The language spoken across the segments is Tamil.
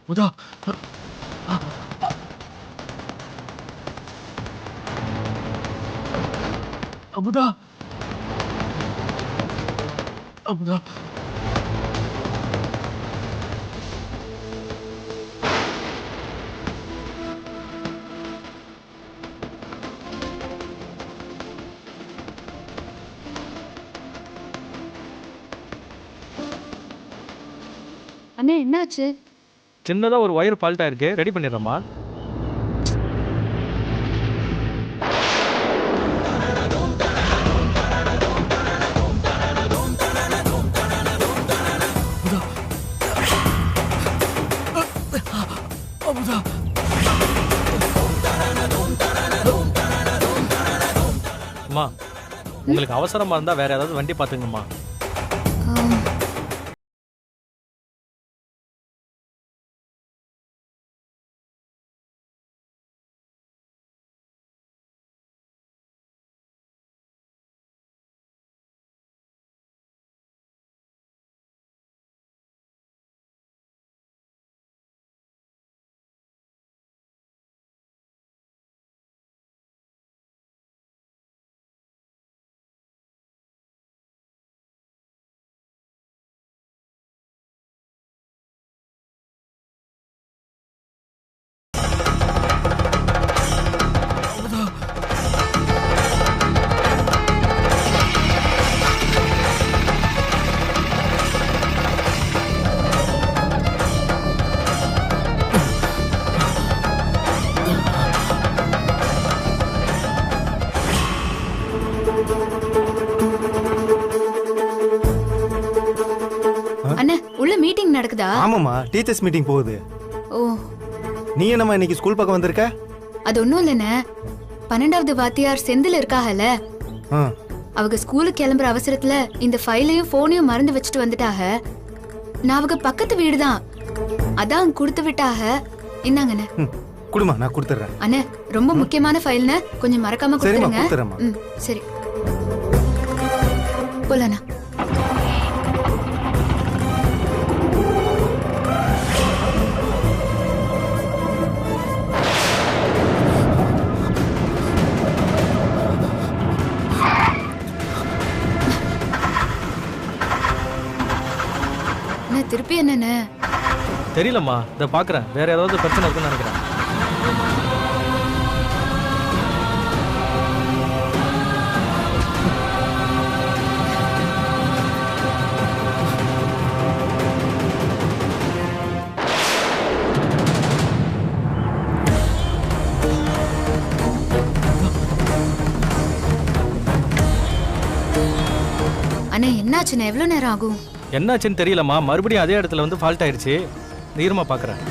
முதா அமுதா அமுதா அண்ணே என்னாச்சு? சின்னதா ஒரு ஒயர் ஃபால்ட் ஆயிருக்கு, ரெடி பண்ணிடுறேம்மா. அம்மா, உங்களுக்கு அவசரமா இருந்தா வேற ஏதாவது வண்டி பாத்துங்கம்மா. அண்ணே உள்ள மீட்டிங் நடக்குதா? ஆமாம்மா, டீச்சர்ஸ் மீட்டிங் போகுது. ஓ, நீ என்னம்மா இன்னைக்கு ஸ்கூல் பக்கம் வந்திருக்க? அது ஒண்ணும் இல்லைண்ணே. 12வது வாத்தியார் செந்தில் இருக்காகல, ஆ, அவங்க ஸ்கூலுக்கு கிளம்புற அவசரத்துல இந்த ஃபைலையும் போனையும் மறந்து வச்சுட்டு வந்துட்டாக. நான் அவங்க பக்கத்து வீடு தான், அதான் கொடுத்து விட்டாக. இந்தாங்கண்ணே. குடுமா, நான் கொடுத்துட்றேன். அண்ணே ரொம்ப முக்கியமான ஃபைல்னு கொஞ்சம் மறக்காம சரிம்மா, கொடுத்துருங்க. கொடுத்துறேம்மா. ம், சரி போலண்ணா. திருப்பி என்னன்னு தெரியலம்மா, இதை பாக்குறேன். வேற ஏதாவது பிரச்சனை இருக்குன்னு நினைக்கிறேன். அண்ணே என்னாச்சுண்ணே? எவ்வளவு நேரம் ஆகும்? என்னாச்சுன்னு தெரியலம்மா, மறுபடியும் அதே இடத்துல வந்து ஃபால்ட் ஆயிடுச்சு. நீருமா பாக்குறேன்.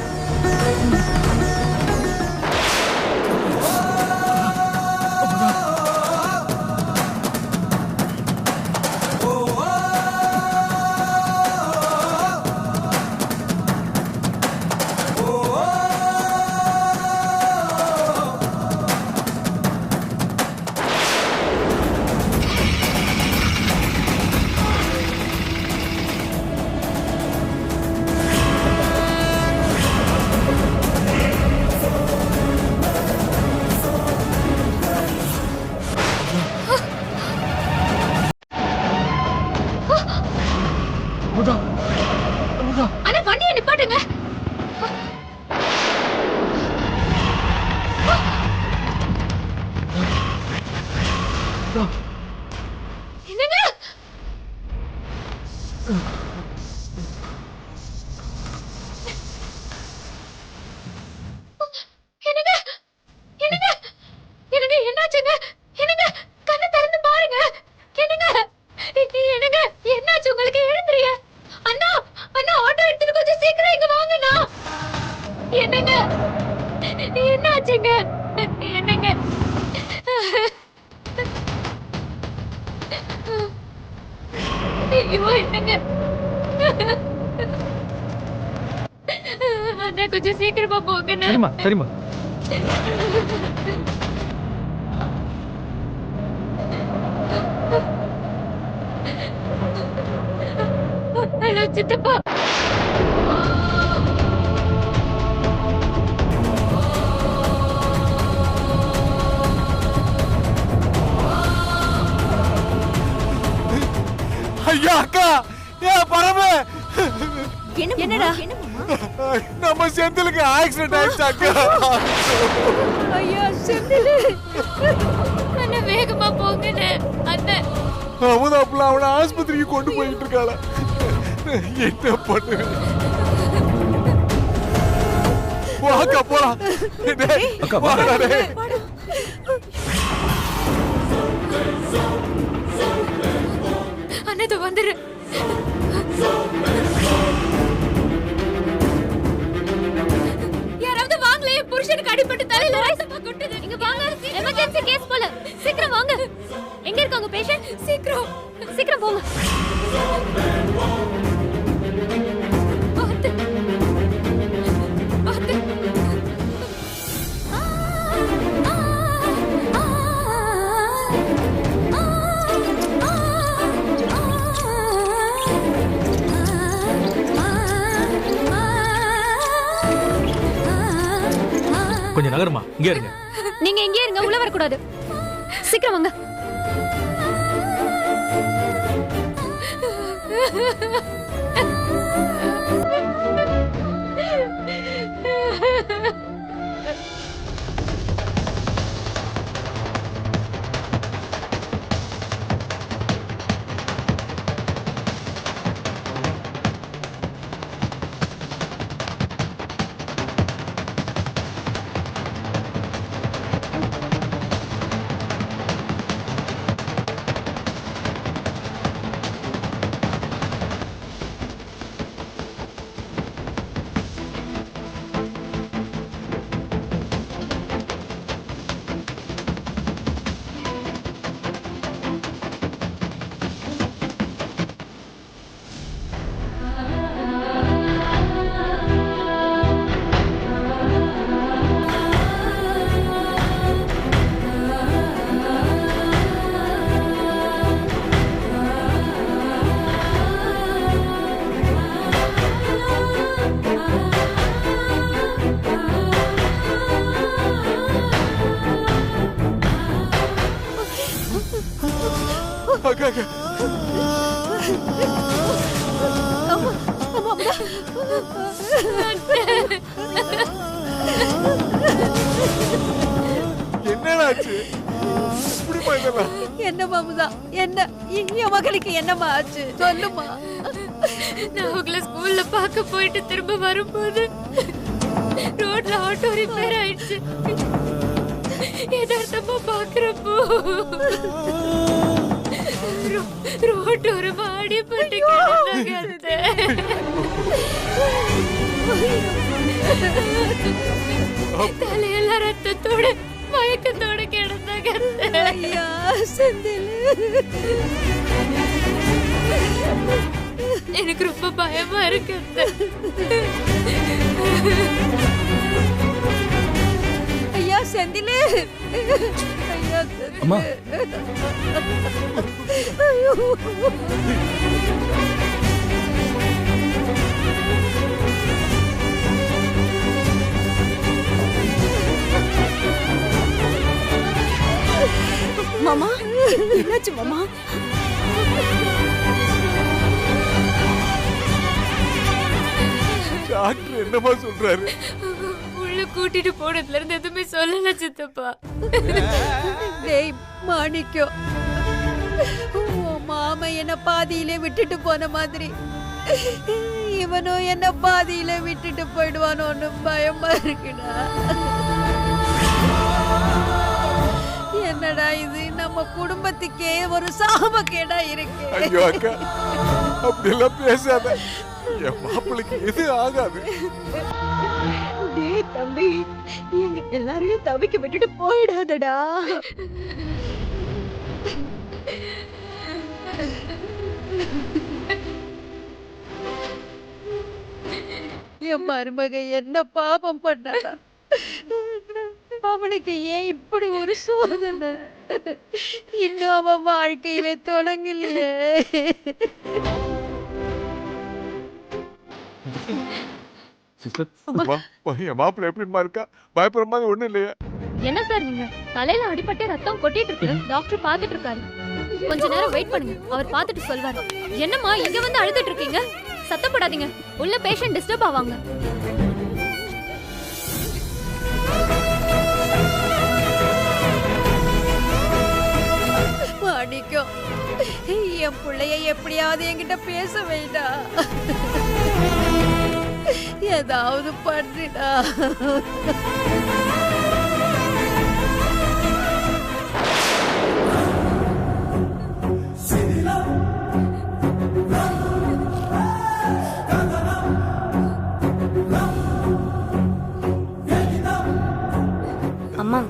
என்னாச்சுங்க? என்னங்க? ஐயோ, என்னங்க? அண்ணா, கொஞ்சம் சீக்கிரமா போங்கண்ணா. சரிம்மா சரிம்மா. ஹலோ சித்தப்பா. ஐயா அக்கா ஏன் பரமே என்னடா? நம்ம செந்திலுக்கு ஆக்சிடென்ட் ஆயிடுச்சு அக்கா. ஐயோ செந்தில், அண்ணா வேகமா போங்கண்ணே. அண்ணன் அமுதாப்புல அவனை ஆஸ்பத்திரிக்கு கொண்டு போயிட்டு இருக்காள. என்ன பண்ணுவேன்? வாக்கா போலாம். அக்கா, வாடா டேய். அண்ணா இதோ வந்துரு. யாராவது வாங்களே, புருஷனுக்கு அடிபட்டு தலையில ரத்தமா கொட்டுது. இங்க வாங்க, எமர்ஜென்சி கேஸ் போல. சீக்கிரம் வாங்க. எங்க இருக்காங்க பேஷண்ட்? சீக்கிரம் சீக்கிரம் போங்க. பாத்து பாத்து. கொஞ்சம் நகருமா, இங்கே இருங்க. நீங்க எங்கே இருங்க, உள்ள வரக்கூடாது. சீக்கிரம் வாங்க. அக்கா அக்கா. என்னடாச்சு? இப்படி இதெல்லாம்? என்ன மாமுதா, என்ன என் மகளுக்கு என்னம்மா ஆச்சு சொல்லுமா. நான் உங்களை ஸ்கூல்ல பார்க்க போயிட்டு திரும்ப வரும்போது ரோட்ல ஆட்டோ ரிப்பேர் ஆயிடுச்சு. யதார்த்தமா பாக்குறப்போ ரோட் ஒரு மாடி போட்டு தலையெல்லாம் ரத்தத்தோட மயக்கத்தோட கிடந்தாங்க. ஐயா செந்தில், எனக்கு ரொம்ப பயமா இருக்கு. ஐயா செந்தில், ஐயா அம்மா. ஐயோ. மாமா, என்னாச்சு மாமா? டாக்டர் என்னமா சொல்றாரு? உள்ள கூட்டிட்டு போனதுல இருந்து எதுவுமே சொல்லல சித்தப்பா. டேய் மாணிக்கம், உன் மாமா என்ன பாதியிலே விட்டுட்டு போன மாதிரி இவனும் என்ன பாதியில விட்டுட்டு போயிடுவானோன்னு பயமா இருக்குடா. என்னடா இது, நம்ம குடும்பத்துக்கே ஒரு சாபக்கேடா இருக்கு. ஐயோ அக்கா, அப்படி எல்லாம் பேசாத. என் மாப்பிளைக்கு எது ஆகாது. டேய் தம்பி எங்க எல்லாரையும் தவிக்க விட்டுட்டு போயிடாதடா. என் மருமக என்ன பாவம் பண்ணாடா, அவனுக்கு ஏன் இப்படி ஒரு சோதனை? இன்னும் அவன் வாழ்க்கையில தொடங்கலையே. சிஸ்டர், என் மாப்பிள்ள எப்படிமா இருக்கா? பயப்படுற மாதிரி ஒண்ணும் இல்லையா? என்ன சார் நீங்க தலையில அடிபட்டு ரத்தம் கொட்டிட்டு இருக்கு, டாக்டர் பாத்துட்டு இருக்காரு. கொஞ்ச நேரம் வெயிட் பண்ணுங்க, அவர் பாத்துட்டு சொல்வாரு. என்னம்மா இங்க வந்து அழுதுட்டு இருக்கீங்க? சத்தப்படாதீங்க, உள்ள பேஷண்ட் டிஸ்டர்ப் ஆவாங்க. மாணிக்கம், என் பிள்ளைய எப்படியாவது என்கிட்ட பேச வைடா. ஏதாவது பண்ணுடா. அம்மா,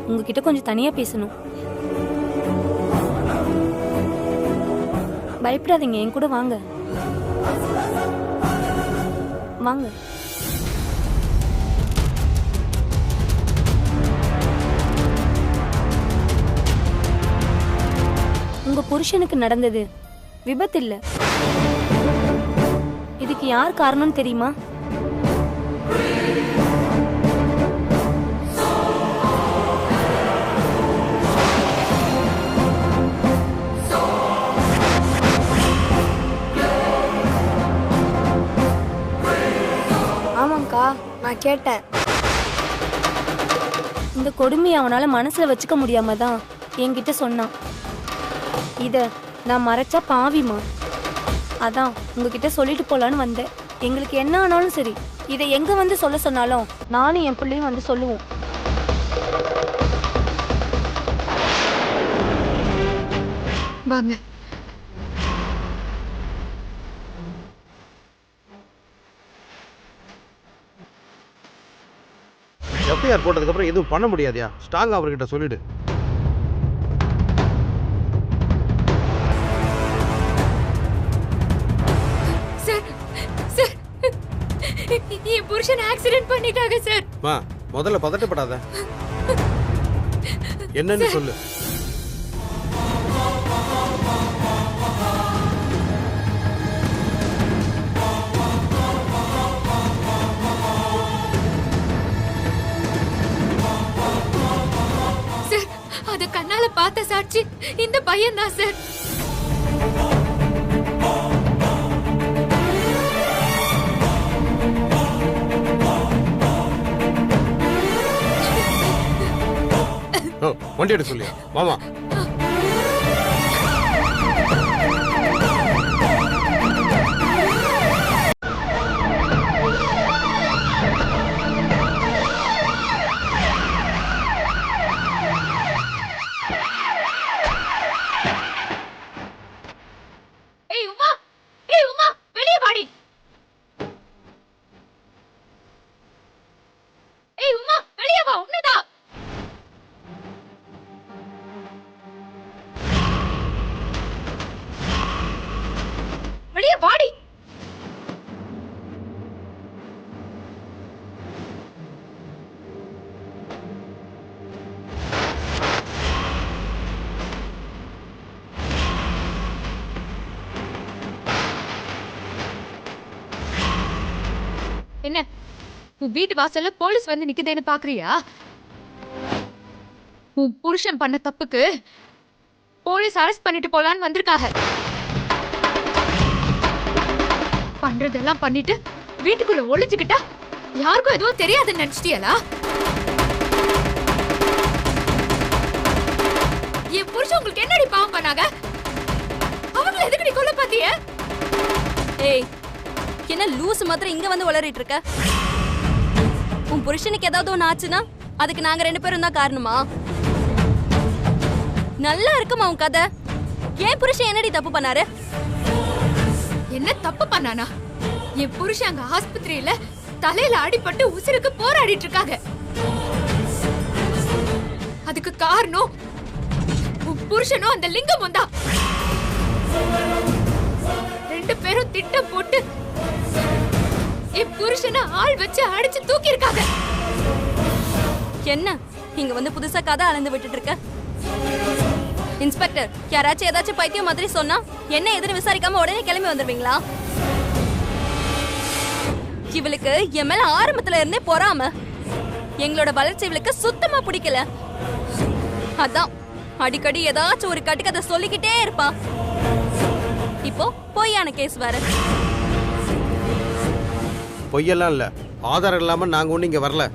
உங்ககிட்ட கொஞ்சம் தனியா பேசணும். பயப்படாதீங்க, என் கூட வாங்க வாங்க. உங்க புருஷனுக்கு நடந்தது விபத்து இல்ல. இதுக்கு யார் காரணம்னு தெரியுமா? ஆமாங்கக்கா, நான் கேட்டேன். இந்த கொடுமையை அவனால மனசுல வச்சுக்க முடியாம தான் என்கிட்ட சொன்னான். இத நான் மறைச்சா பாவிமா, அதான் உங்ககிட்ட சொல்லிட்டு போலான்னு வந்தேன். எங்களுக்கு என்ன ஆனாலும் சரி, இதை எங்க வந்து சொல்ல சொன்னாலும் நானும் என் பிள்ளையும் வந்து சொல்லுவோம். வாங்க. எஃப்ஐஆர் போட்டதுக்கப்புறம் எதுவும் பண்ண முடியாதியா? ஸ்ட்ராங் அவர்கிட்ட சொல்லிடு. சார், சார், என் புருஷன் ஆக்சிடென்ட் பண்ணிட்டாங்க சார். மா, முதல்ல பதட்டப்படாத, என்னன்னு சொல்லு. அது கண்ணால பார்த்த சாட்சி இந்த பையன் தான் சார். வண்டி எடுக்க சொல்லியா மாமா? என்ன உன் வீட்டு வாசல்ல போலீஸ் வந்து நிக்குதேன்னு பாக்குறியா? உன் புருஷன் பண்ண தப்புக்கு போலீஸ் அரெஸ்ட் பண்ணிட்டு போலான்னு வந்திருக்காங்க. பண்றதெல்லாம் பண்ணிட்டு வீட்டுக்குள்ள ஒளிச்சுக்கிட்டா யாருக்கும் எதுவும் தெரியாதுன்னு நினைச்சிட்டியலா? என் புருஷன் உங்களுக்கு என்னடி பாவம் பண்ணாங்க? அவங்களை எதுக்கு கொல்ல பாத்திய? ஏய், என்ன லூசு மாத்திரம் இங்க வந்து வளரிட்டு இருக்க? உன் புருஷனுக்கு ஏதாவது ஒண்ணு ஆச்சுன்னா அதுக்கு நாங்க 2 பேரும் தான் காரணமா? நல்லா இருக்குமா உன் கதை? ஏன் புருஷன் என்னடி தப்பு பண்ணாரு? என்ன தப்பு பண்ணானா? என் புருஷன் அங்க ஆஸ்பத்திரியில தலையில அடிபட்டு உசுருக்கு போராடிட்டு இருக்காங்க. அதுக்கு காரணம் உன் புருஷனும் அந்த லிங்கமும் தான். ரெண்டு பேரும் திட்டம் போட்டு என் புருஷனை ஆள் வச்சு அடிச்சு தூக்கி இருக்காங்க. என்ன இங்க வந்து புதுசா கதை அளந்து விட்டுட்டு இருக்க? இன்ஸ்பெக்டர், யாராச்சும் ஏதாச்சும் பைத்தியம் மாதிரி சொன்னா என்ன எதுன்னு விசாரிக்காம உடனே கிளம்பி வந்துருவீங்களா? இவளுக்கு என் மேல ஆரம்பத்துல இருந்தே பொறாம. எங்களோட வளர்ச்சி இவளுக்கு சுத்தமா பிடிக்கல. அதான் அடிக்கடி ஏதாச்சும் ஒரு கட்டுக்கதை சொல்லிக்கிட்டே இருப்பா. இப்போ பொய்யான கேஸ் வேற. பொய்யெல்லாம் இல்ல, ஆதாரம் இல்லாம நாங்க ஒண்ணு இங்க வரல.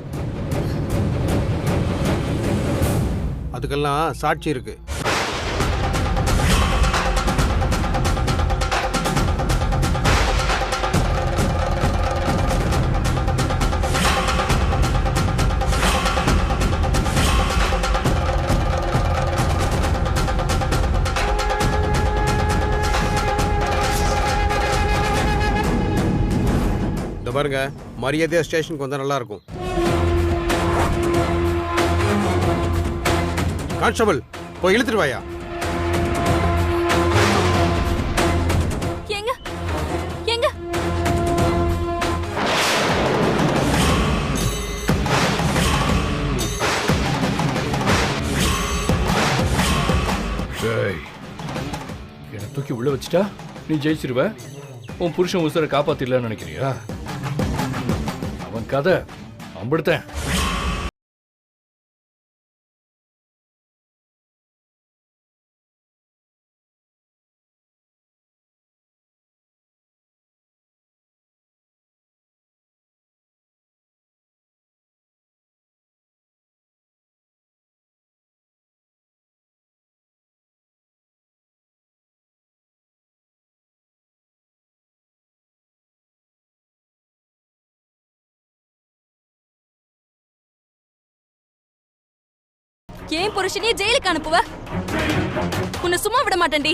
அதுக்கெல்லாம் சாட்சி இருக்கு. பாருங்க, மரியாதையா ஸ்டேஷனுக்கு வந்தா நல்லா இருக்கும். கான்ஸ்டபிள், போய் இழுத்துட்டு வாயா. எங்க எங்க என்னை தூக்கி உள்ள வச்சுட்டா நீ ஜெயிச்சிருவ. உன் புருஷன் உசுரை காப்பாத்திடலான்னு நினைக்கிறியா? அவன் கதை அம்பிடுத்தேன். ஏன் புருஷனையே ஜெயிலுக்கு அனுப்புவ? உன்னை சும்மா விட மாட்டேன்டி.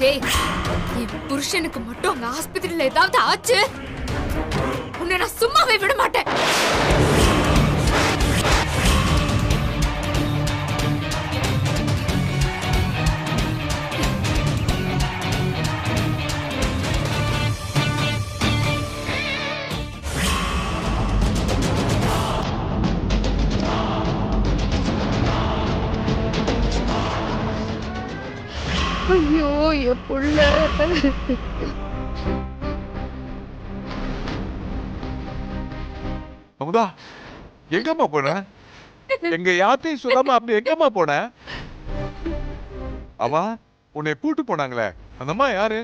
ஏய், என் புருஷனுக்கு மட்டும் அங்க ஆஸ்பத்திரியில ஏதாவது ஆச்சு, உன்னை நான் சும்மாவே விட மாட்டேன். ஐயோ என் புள்ள. அமுதா, எங்கம்மா போன? எங்க யார்த்தையும் சொல்லாம அப்படி எங்கம்மா போன? அவா உன்னை கூட்டு போனாங்களே, அந்த அம்மா யாரு?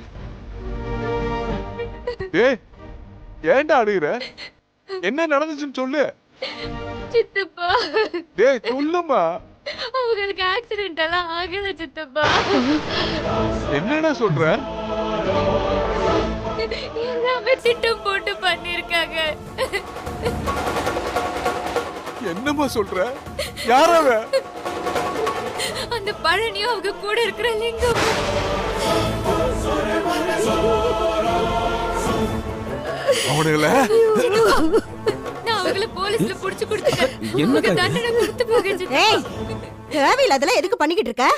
ஏய், ஏன்டா அழுகுற? என்ன நடந்துச்சுன்னு சொல்லு. சித்தப்பா, டேய் சொல்லுமா. அவங்களுக்கு ஆக்சிடென்ட் எல்லாம் ஆகல சித்தப்பா. என்னடா சொல்ற? எல்லாமே திட்டம் போட்டு பண்ணிருக்காங்க. என்னம்மா சொல்ற? யாரவ? அந்த பழனியும் அவங்க கூட இருக்கிற லிங்கம். அவனுங்கள நான் அவங்கள போலீஸ்ல புடிச்சு கொடுத்துட்டேன். என்ன தண்டனை கொடுத்து போக சித்தப்பா. ஏய், தேவையில்லாதெல்லாம் எதுக்கு பண்ணிக்கிட்டு இருக்க?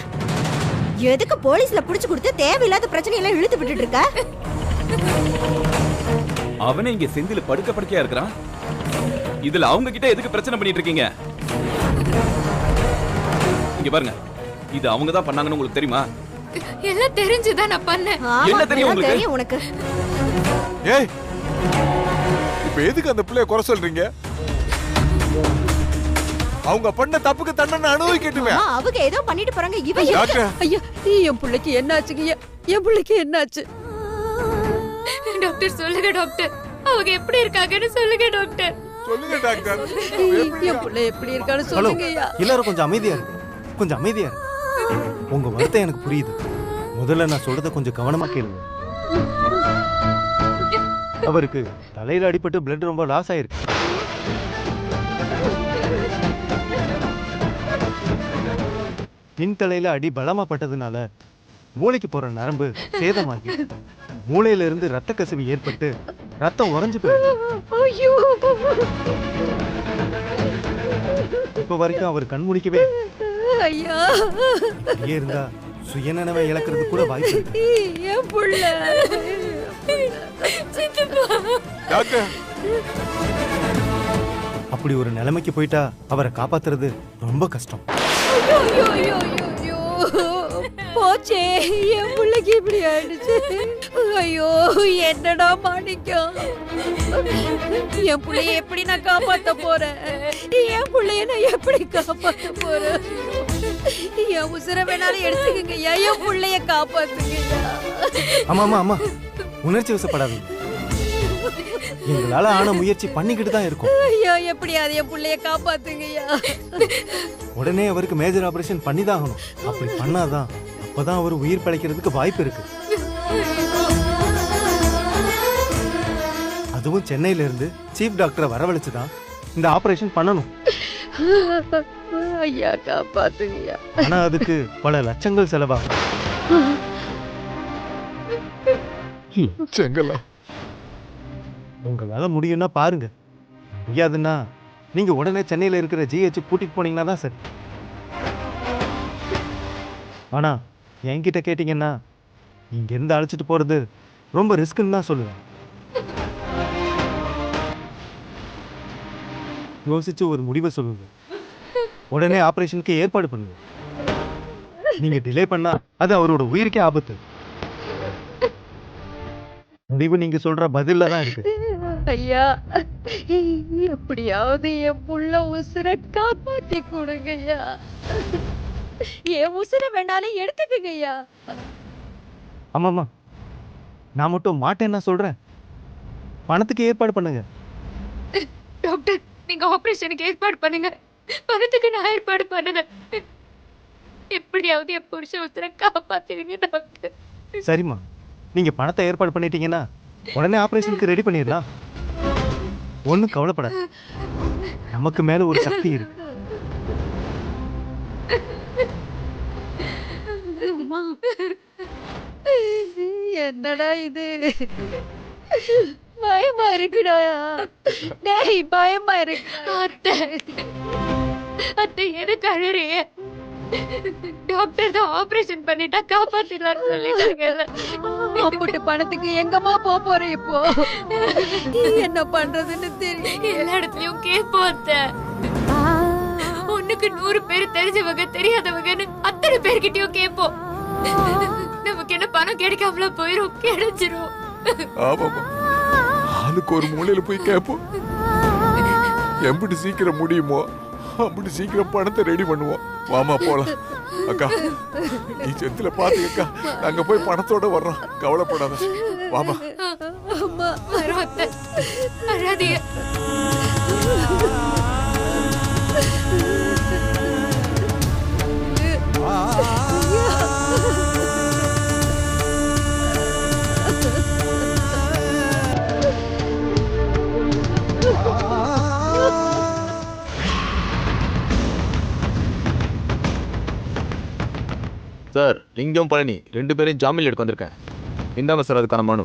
எதுக்கு போலீஸ்ல புடிச்சு கொடுத்து தேவையில்லாத பிரச்சனை எல்லாம் இழுத்து விட்டுட்டு இருக்க? அவனே இங்க செந்தில படுக்க படுக்கையா இருக்கிறான். இதுல அவங்க கிட்ட எதுக்கு பிரச்சனை பண்ணிட்டு இருக்கீங்க? இங்க பாருங்க, இது அவங்க தான் பண்ணாங்கன்னு உங்களுக்கு தெரியுமா? எல்லாம் தெரிஞ்சுதான் நான் பண்ணேன். என்ன தெரியும் எல்லாம் உங்களுக்கு? தெரியும் உனக்கு. ஏய், இப்ப எதுக்கு அந்த பிள்ளைய குறை சொல்றீங்க? அவங்க பண்ண தப்புக்கு தண்டனை அனுபவிக்கட்டுமே. அவங்க ஏதோ பண்ணிட்டு போறாங்க. இவ டாக்டர், ஐயா, என் பிள்ளைக்கு என்னாச்சுங்க? என் பிள்ளைக்கு என்னாச்சு? டாக்டர் சொல்லுங்க டாக்டர், அவங்க எப்படி இருக்காங்கன்னு சொல்லுங்க டாக்டர். சொல்லுங்க டாக்டர். என் பிள்ளை எப்படி இருக்கான்னு சொல்லுங்க ஐயா. எல்லாரும் கொஞ்சம் அமைதியா இருக்கு, கொஞ்சம் அமைதியா இருக்கு. உங்க வருத்தம் எனக்கு புரியுது. முதல்ல நான் சொல்றத கொஞ்சம் கவனமா கேளுங்க. அவருக்கு தலையில அடிபட்டு பிளட் ரொம்ப லாஸ் ஆயிருக்கு. பின் தலையில அடி பலமா பட்டதுனால மூளைக்கு போற நரம்பு சேதமாகி மூளையில இருந்து ரத்த கசிவு ஏற்பட்டு ரத்தம் உறைஞ்சு போயிடும். ஐயோ இப்ப வரைக்கும் அவர் கண் முழிக்கவே ஐயா அப்படியே இருந்தா சுயநினைவை இழக்கிறது கூட வாய்ப்பு இருக்கு. என் புள்ள டாக்டர் அப்படி ஒரு நிலைமைக்கு போயிட்டா அவரை காப்பாத்துறது ரொம்ப கஷ்டம். ஐயோ ஐயோ ஐயோ ஐயோ போச்சே என் பிள்ளைக்கு இப்படி ஆயிடுச்சு. ஐயோ என்னடா மாணிக்கம், என் பிள்ளைய எப்படி நான் காப்பாத்த போறேன்? என் பிள்ளைய நான் எப்படி காப்பாத்த போறேன்? என் உசுர வேணாலும் எடுத்துக்கங்கய்யா, என் பிள்ளைய காப்பாத்துங்கய்யா. ஆமா ஆமா ஆமா, உணர்ச்சி வசப்படாதீங்க. எங்களால ஆன முயற்சி பண்ணிக்கிட்டு தான் இருக்கோம். ஐயா எப்படியாவது என் பிள்ளைய காப்பாத்துங்கய்யா. உடனே அவருக்கு மேஜர் ஆபரேஷன் பண்ணி தான் ஆகணும். அப்படி பண்ணாதான் அப்பதான் அவர் உயிர் பிழைக்கிறதுக்கு வாய்ப்பு இருக்கு. அதுவும் சென்னையில இருந்து சீஃப் டாக்டரை வரவழைச்சுதான் இந்த ஆபரேஷன் பண்ணணும். ஐயா காப்பாத்துங்கய்யா. ஆனா அதுக்கு பல லட்சங்கள் செலவாகும். செங்கலா உங்களால முடியும்னா பாருங்க, முடியாதுன்னா நீங்க உடனே சென்னையில இருக்கிற ஜிஹெச் கூட்டிட்டு போனீங்கன்னா தான் சரி. ஆனா என்கிட்ட கேட்டீங்கன்னா இங்க இருந்து அழைச்சிட்டு போறது ரொம்ப ரிஸ்க்குன்னு தான் சொல்லுவேன். யோசிச்சு ஒரு முடிவை சொல்லுங்க. உடனே ஆபரேஷனுக்கு ஏற்பாடு பண்ணுங்க. நீங்க டிலே பண்ணா அது அவரோட உயிருக்கே ஆபத்து. முடிவு நீங்க சொல்ற பதில்ல தான் இருக்கு. ஐயா எப்படியாவது என் புள்ள உசுரை காப்பாத்தி கொடுங்கய்யா. என் உசுரை வேணாலும் எடுத்துக்கங்கய்யா. ஆமாம்மா, நான் மட்டும் மாட்டேன்னு நான் சொல்றேன். பணத்துக்கு ஏற்பாடு பண்ணுங்க. டாக்டர் நீங்க ஆபரேஷனுக்கு ஏற்பாடு பண்ணுங்க, பணத்துக்கு நான் ஏற்பாடு பண்ணுறேன். எப்படியாவது என் புருஷ உசுரை காப்பாத்திடுங்க டாக்டர். சரிம்மா, நீங்க பணத்தை ஏற்பாடு பண்ணிட்டீங்கன்னா உடனே ஆபரேஷனுக்கு ரெடி பண்ணிடலாம். ஒன்றும் கவலைப்படாது, நமக்கு மேல ஒரு சக்தி இருக்கு. என்னடா இது, பயமா இருக்குடா. டேய் பயமா இருக்கு. அத்தை அத்தை எதுக்கு அழறிய? டாக்டர் தான் ஆபரேஷன் பண்ணிட்டா காப்பாத்திடலாம்னு சொல்லிட்டாங்கல்ல. அப்புட்டு பணத்துக்கு எங்கம்மா போற இப்போ? என்ன பண்றதுன்னு தெரியல. எல்லா இடத்துலயும் கேட்போம் அத்தை. ஒண்ணுக்கு 100 பேர் தெரிஞ்சவங்க தெரியாதவங்கன்னு அத்தனை பேர்கிட்டயும் கேட்போம். நமக்கு என்ன பணம் கிடைக்காமல போயிரும், கிடைச்சிரும். ஆமாமா, ஆளுக்கு ஒரு மூலையில போய் கேட்போம். எப்படி சீக்கிரம் முடியுமோ அப்படி சீக்கிரம் பணத்தை ரெடி பண்ணுவோம். வாமா போலாம். அக்கா நீ செத்துல பாத்துக்கா, நாங்க போய் பணத்தோட வர்றோம், கவலைப்படாத. வாமா. அம்மா வரோம் அத்தை, அழாதீங்க. சார், லிங்கம் பழனி 2 பேரையும் ஜாமீன் எடுக்க வந்திருக்கேன். இந்தாங்க சார் அதுக்கான மனு.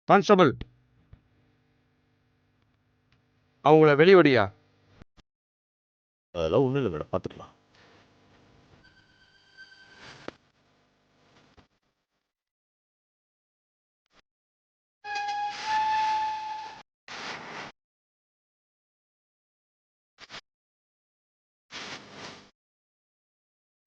கான்ஸ்டபிள், அவங்கள வெளியோடியா? அதெல்லாம் ஒன்றும் இல்லை மேடம், பார்த்துக்கலாம்.